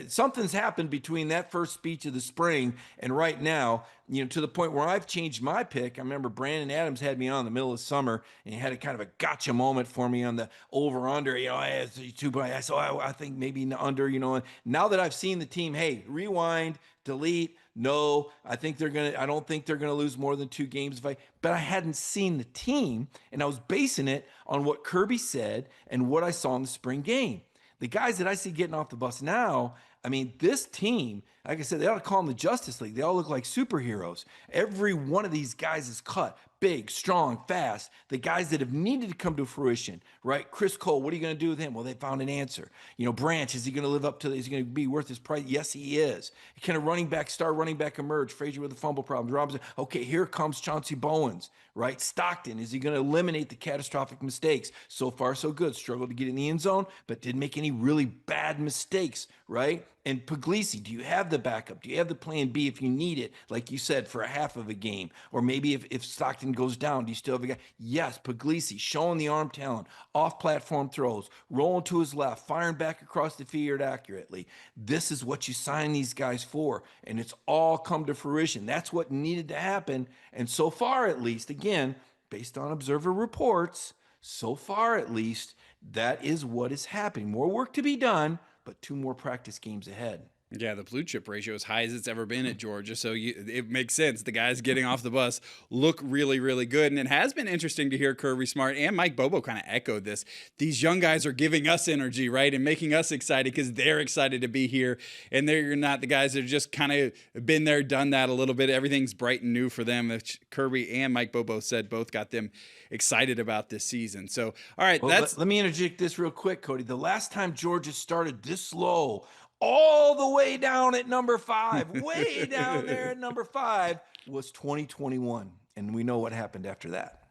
Something's happened between that first speech of the spring and right now, to the point where I've changed my pick. I remember Brandon Adams had me on in the middle of summer and he had a kind of a gotcha moment for me on the over-under. I think maybe under, now that I've seen the team, hey, rewind, delete. No, I don't think they're gonna lose more than 2 games but I hadn't seen the team, and I was basing it on what Kirby said and what I saw in the spring game. The guys that I see getting off the bus now, I mean, this team, like I said, they ought to call them the Justice League. They all look like superheroes. Every one of these guys is cut. Big, strong, fast. The guys that have needed to come to fruition, right? Chris Cole, what are you going to do with him? Well, they found an answer. Branch, is he going to live up to this? Is he going to be worth his price? Yes, he is. Can a star running back emerge? Frazier with the fumble problems. Robinson. Okay, here comes Chauncey Bowens, right? Stockton, is he going to eliminate the catastrophic mistakes? So far, so good. Struggled to get in the end zone, but didn't make any really bad mistakes, right? And Puglisi, do you have the backup? Do you have the plan B if you need it, like you said, for a half of a game? Or maybe if Stockton goes down, do you still have a guy? Yes, Puglisi, showing the arm talent, off-platform throws, rolling to his left, firing back across the field accurately. This is what you sign these guys for, and it's all come to fruition. That's what needed to happen, and so far at least, again, based on Observer reports, so far at least, that is what is happening. More work to be done, but 2 more practice games ahead. Yeah, the blue chip ratio is high as it's ever been at Georgia, so it makes sense. The guys getting off the bus look really, really good, and it has been interesting to hear Kirby Smart and Mike Bobo kind of echo this. These young guys are giving us energy, right, and making us excited because they're excited to be here, and they're not the guys that have just kind of been there, done that a little bit. Everything's bright and new for them. Kirby and Mike Bobo said both got them excited about this season. So, all right, let me interject this real quick, Cody. The last time Georgia started this slow, all the way down at number 5, way down there at number 5, was 2021. And we know what happened after that.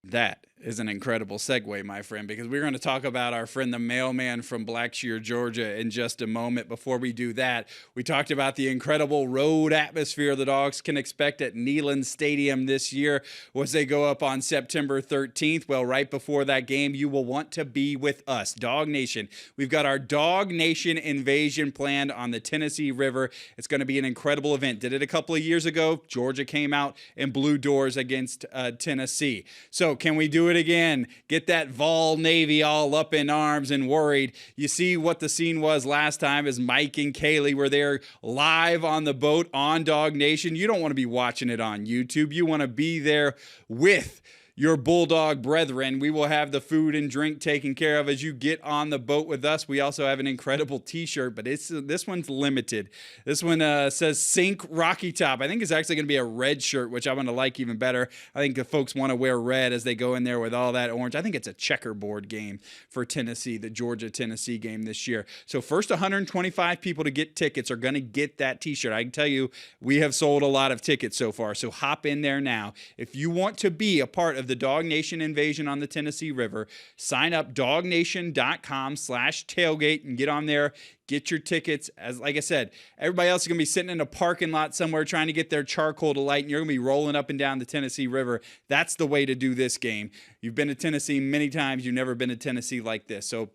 That is an incredible segue, my friend, because we're going to talk about our friend the mailman from Blackshear, Georgia in just a moment. Before we do that, we talked about the incredible road atmosphere the Dogs can expect at Neyland Stadium this year as they go up on September 13th. Well, right before that game, you will want to be with us, Dog Nation. We've got our Dog Nation invasion planned on the Tennessee River. It's going to be an incredible event. Did it a couple of years ago. Georgia came out and blew doors against Tennessee. So can we do it again? Get that Vol Navy all up in arms and worried. You see what the scene was last time as Mike and Kaylee were there live on the boat on Dog Nation. You don't want to be watching it on YouTube. You want to be there with your Bulldog brethren. We will have the food and drink taken care of as you get on the boat with us. We also have an incredible t-shirt, but this one's limited. This one says Sink Rocky Top. I think it's actually going to be a red shirt, which I'm going to like even better. I think the folks want to wear red as they go in there with all that orange. I think it's a checkerboard game for Tennessee, the Georgia-Tennessee game this year. So first 125 people to get tickets are going to get that t-shirt. I can tell you we have sold a lot of tickets so far, so hop in there now. If you want to be a part of the Dog Nation invasion on the Tennessee River, sign up DawgNation.com/tailgate and get on there. Get your tickets. As like I said, everybody else is going to be sitting in a parking lot somewhere trying to get their charcoal to light, and you're going to be rolling up and down the Tennessee River. That's the way to do this game. You've been to Tennessee many times. You've never been to Tennessee like this. So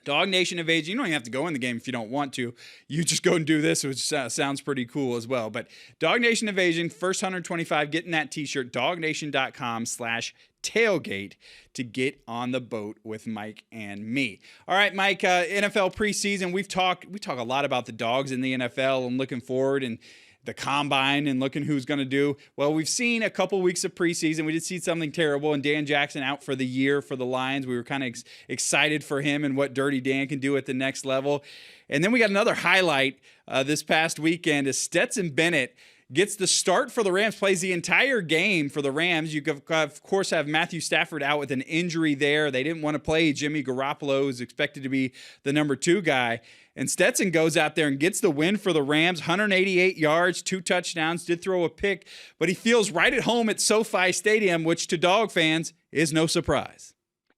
Dog Nation invasion. You don't even have to go in the game if you don't want to. You just go and do this, which sounds pretty cool as well. But Dog Nation invasion, first 125, getting that t-shirt, DawgNation.com/tailgate to get on the boat with Mike and me. All right, Mike, NFL preseason. We talk a lot about the Dogs in the NFL and looking forward and the combine and looking who's going to do. Well, we've seen a couple weeks of preseason. We did see something terrible, and Dan Jackson out for the year for the Lions. We were kind of excited for him and what Dirty Dan can do at the next level. And then we got another highlight this past weekend as Stetson Bennett gets the start for the Rams, plays the entire game for the Rams. You, of course, have Matthew Stafford out with an injury there. They didn't want to play Jimmy Garoppolo, who's expected to be the number 2 guy. And Stetson goes out there and gets the win for the Rams, 188 yards, 2 touchdowns, did throw a pick, but he feels right at home at SoFi Stadium, which to Dog fans is no surprise.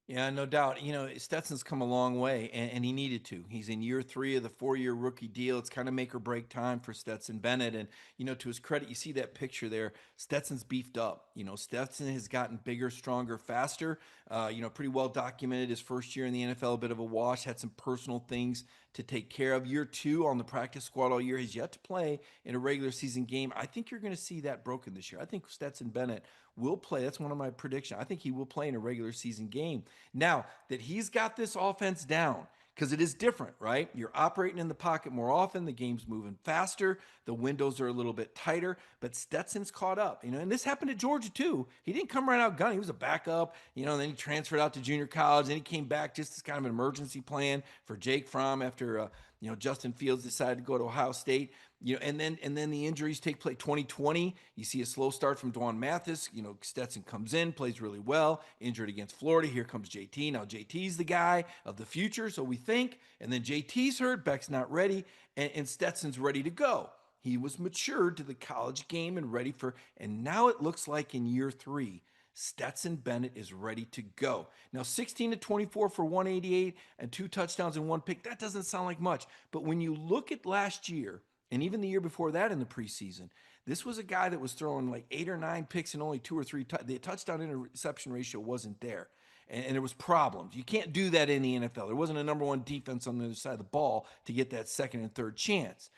Yeah, no doubt. You know, Stetson's come a long way, and he needed to. He's in year 3 of the 4-year rookie deal. It's kind of make or break time for Stetson Bennett. And, you know, to his credit, you see that picture there. Stetson's beefed up. You know, Stetson has gotten bigger, stronger, faster. You know, pretty well documented his first year in the NFL, a bit of a wash, had some personal things to take care of. Year 2 on the practice squad all year. He's yet to play in a regular season game. I think you're going to see that broken this year. I think Stetson Bennett will play. That's one of my predictions. I think he will play in a regular season game. Now that he's got this offense down, because it is different, right? You're operating in the pocket more often. The game's moving faster. The windows are a little bit tighter, but Stetson's caught up, you know, and this happened at Georgia too. He didn't come right out gunning. He was a backup, you know, and then he transferred out to junior college. Then he came back just as kind of an emergency plan for Jake Fromm after, you know, Justin Fields decided to go to Ohio State. You know, and then the injuries take place. 2020, you see a slow start from Dwan Mathis. You know, Stetson comes in, plays really well, injured against Florida. Here comes JT. Now JT's the guy of the future, so we think. And then JT's hurt, Beck's not ready, and Stetson's ready to go. He was matured to the college game and ready for, and now it looks like in year 3, Stetson Bennett is ready to go. Now, 16 to 24 for 188 and 2 touchdowns and 1 pick, that doesn't sound like much. But when you look at last year, and even the year before that in the preseason, this was a guy that was throwing like 8 or 9 picks and only 2 or 3. The touchdown interception ratio wasn't there. And there was problems. You can't do that in the NFL. There wasn't a number 1 defense on the other side of the ball to get that second and third chance.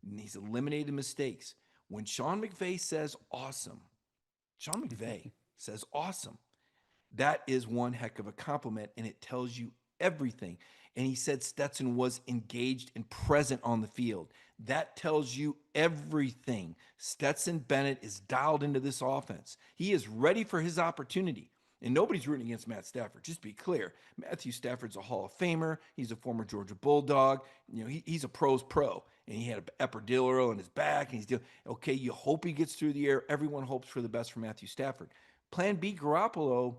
And he's eliminated mistakes. When Sean McVay says awesome, Sean McVay says awesome, that is one heck of a compliment, and it tells you everything. And he said Stetson was engaged and present on the field. That tells you everything. Stetson Bennett is dialed into this offense. He is ready for his opportunity. And nobody's rooting against Matt Stafford. Just be clear. Matthew Stafford's a Hall of Famer. He's a former Georgia Bulldog. You know, he's a pro's pro. And he had an epidural in his back. And he's doing, okay, you hope he gets through the air. Everyone hopes for the best for Matthew Stafford. Plan B, Garoppolo,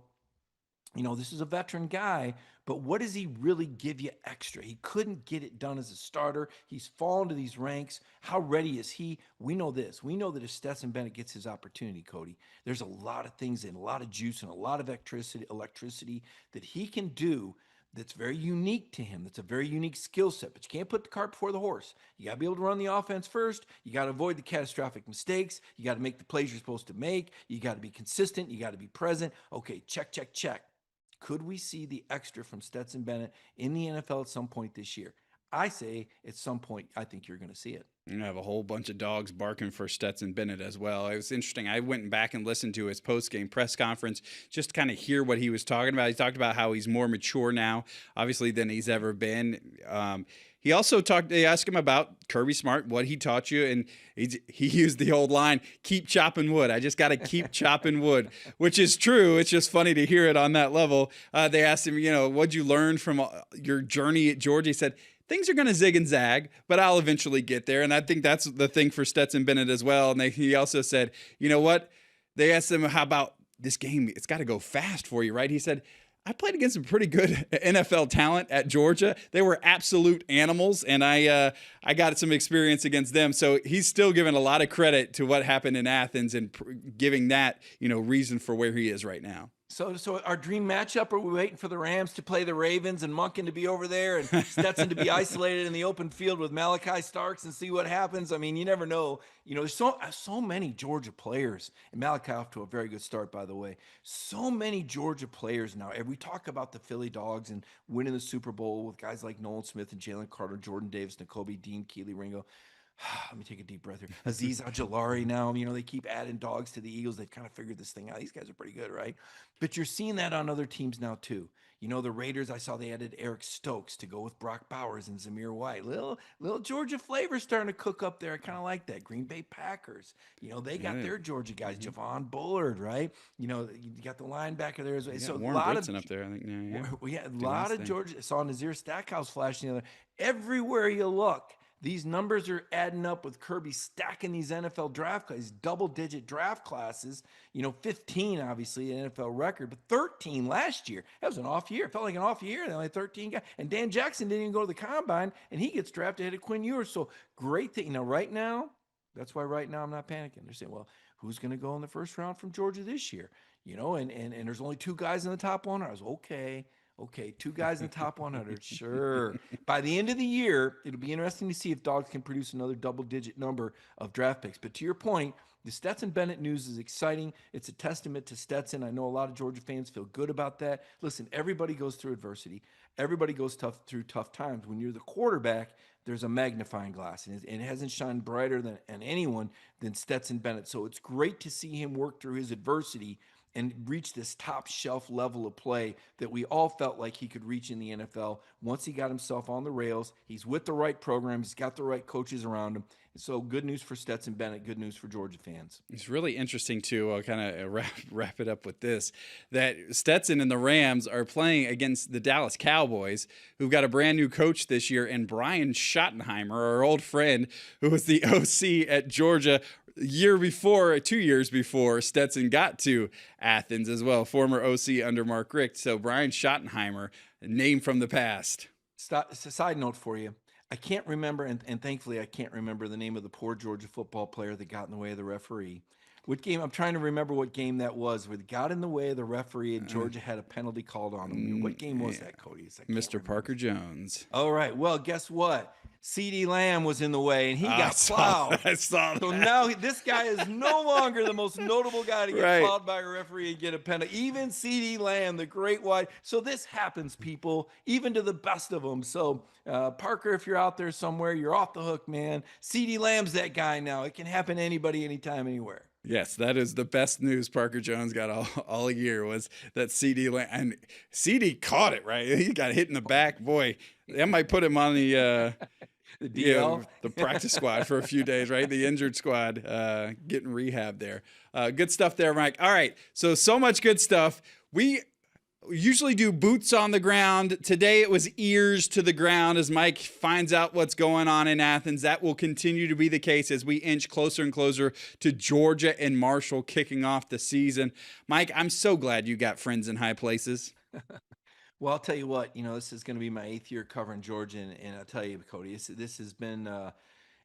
This is a veteran guy, but what does he really give you extra? He couldn't get it done as a starter. He's fallen to these ranks. How ready is he? We know this. We know that if Stetson Bennett gets his opportunity, Cody, there's a lot of things and a lot of juice and a lot of electricity that he can do that's very unique to him. That's a very unique skill set, but you can't put the cart before the horse. You got to be able to run the offense first. You got to avoid the catastrophic mistakes. You got to make the plays you're supposed to make. You got to be consistent. You got to be present. Okay, check. Could we see the extra from Stetson Bennett in the NFL at some point this year? I say at some point, I think you're going to see it. You have a whole bunch of dogs barking for Stetson Bennett as well. It was interesting. I went back and listened to his post-game press conference just to kind of hear what he was talking about. He talked about how he's more mature now, obviously, than he's ever been. He also they asked him about Kirby Smart, what he taught you, and he used the old line, keep chopping wood. I just got to keep chopping wood, which is true. It's just funny to hear it on that level. They asked him, what'd you learn from your journey at Georgia? He said, things are going to zig and zag, but I'll eventually get there. And I think that's the thing for Stetson Bennett as well. And he also said, you know what? They asked him, how about this game? It's got to go fast for you, right? He said, I played against some pretty good NFL talent at Georgia. They were absolute animals, and I got some experience against them. So he's still giving a lot of credit to what happened in Athens and giving that, reason for where he is right now. So our dream matchup, are we waiting for the Rams to play the Ravens and Monken to be over there and Stetson to be isolated in the open field with Malachi Starks and see what happens? I mean, you never know. There's so many Georgia players, and Malachi off to a very good start, by the way. So many Georgia players now. And we talk about the Philly Dogs and winning the Super Bowl with guys like Nolan Smith and Jalen Carter, Jordan Davis, Nakobe Dean, Keely Ringo. Let me take a deep breath here. Azeez Ojulari now, they keep adding Dogs to the Eagles. They've kind of figured this thing out. These guys are pretty good, right? But you're seeing that on other teams now too. The Raiders, I saw they added Eric Stokes to go with Brock Bowers and Zamir White. Little Georgia flavor starting to cook up there. I kind of like that. Green Bay Packers, they got their Georgia guys. Javon Bullard, right? You got the linebacker there as well. So Warren a lot Dixon up there, I think. Yeah, a lot of Georgia. I saw Nazir Stackhouse flashing the other. Everywhere you look, these numbers are adding up with Kirby stacking these NFL draft classes, double-digit draft classes. 15, obviously, an NFL record, but 13 last year. That was an off year. It felt like an off year. They only had 13 guys. And Dan Jackson didn't even go to the combine, and he gets drafted ahead of Quinn Ewers. So great thing. Right now, that's why right now I'm not panicking. They're saying, well, who's going to go in the first round from Georgia this year? And there's only 2 guys in the top 100. I was okay, 2 guys in the top 100. Sure. By the end of the year, it'll be interesting to see if Dogs can produce another double-digit number of draft picks. But to your point, the Stetson Bennett news is exciting. It's a testament to Stetson. I know a lot of Georgia fans feel good about that. Listen, everybody goes through adversity. Everybody goes through tough times. When you're the quarterback, there's a magnifying glass, and it hasn't shined brighter than anyone than Stetson Bennett. So it's great to see him work through his adversity and reach this top shelf level of play that we all felt like he could reach in the NFL once he got himself on the rails. He's with the right program. He's got the right coaches around him. So good news for Stetson Bennett, good news for Georgia fans. It's really interesting, too. I'll kind of wrap it up with this, that Stetson and the Rams are playing against the Dallas Cowboys, who've got a brand new coach this year, and Brian Schottenheimer, our old friend, who was the OC at Georgia 2 years before Stetson got to Athens as well, former OC under Mark Richt. So Brian Schottenheimer, a name from the past. Side note for you. I can't remember, and thankfully I can't remember the name of the poor Georgia football player that got in the way of the referee. What game? I'm trying to remember what game that was where it got in the way of the referee and Georgia had a penalty called on him. What game was that, Cody? Mr. Parker Jones. All right. Well, guess what? CeeDee Lamb was in the way, and he got plowed. I saw that. So now this guy is no longer the most notable guy to get plowed by a referee and get a penalty. Even CeeDee Lamb, the great wide. So this happens, people, even to the best of them. So Parker, if you're out there somewhere, you're off the hook, man. CeeDee Lamb's that guy now. It can happen to anybody, anytime, anywhere. Yes, that is the best news Parker Jones got all year was that CeeDee Lamb. And CeeDee caught it, right? He got hit in the back. Boy, that might put him on the DL? The practice squad for a few days, right? The injured squad, getting rehab there. Good stuff there, Mike. All right, so much good stuff. We usually do boots on the ground. Today it was ears to the ground as Mike finds out what's going on in Athens. That will continue to be the case as we inch closer and closer to Georgia and Marshall kicking off the season. Mike, I'm so glad you got friends in high places. Well, I'll tell you what, this is going to be my 8th year covering Georgia, and I'll tell you, Cody, this has been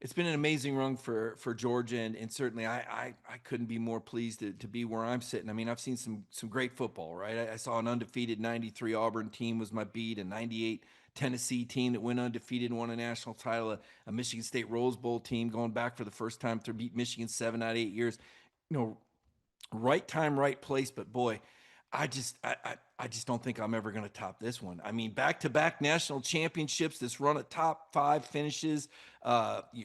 it's been an amazing run for Georgia, and certainly I couldn't be more pleased to be where I'm sitting. I mean, I've seen some great football, right? I saw an undefeated '93 Auburn team was my beat, a '98 Tennessee team that went undefeated and won a national title, a Michigan State Rose Bowl team going back for the first time to beat Michigan 7 out of 8 years. Right time, right place, but boy, I just don't think I'm ever going to top this one. I mean, back-to-back national championships, this run of top 5 finishes,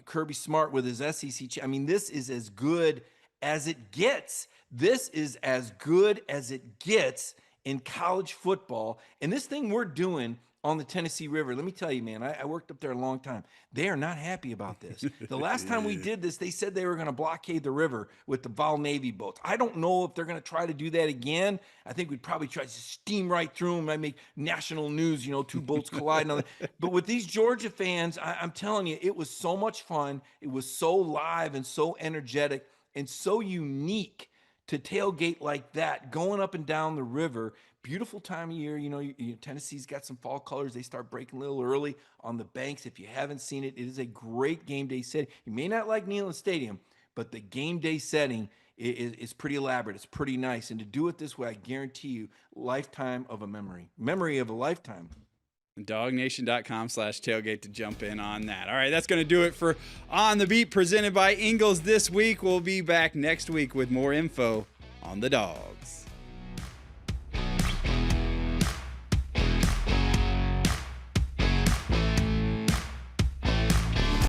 Kirby Smart with his SEC. I mean, this is as good as it gets. This is as good as it gets in college football. And this thing we're doing on the Tennessee River, let me tell you, man, I worked up there a long time. They are not happy about this. The last time we did this, they said they were going to blockade the river with the Val Navy boats. I don't know if they're going to try to do that again. I think we'd probably try to steam right through them. I make national news, 2 boats colliding. But with these Georgia fans, I'm telling you, it was so much fun. It was so live and so energetic and so unique to tailgate like that, going up and down the river. Beautiful time of year. Tennessee's got some fall colors. They start breaking a little early on the banks. If you haven't seen it, it is a great game day setting. You may not like Neyland Stadium, but the game day setting is pretty elaborate. It's pretty nice. And to do it this way, I guarantee you, lifetime of a memory of a lifetime. DawgNation.com/tailgate to jump in on that. All right, that's going to do it for On the Beat presented by Ingles this week. We'll be back next week with more info on the Dogs.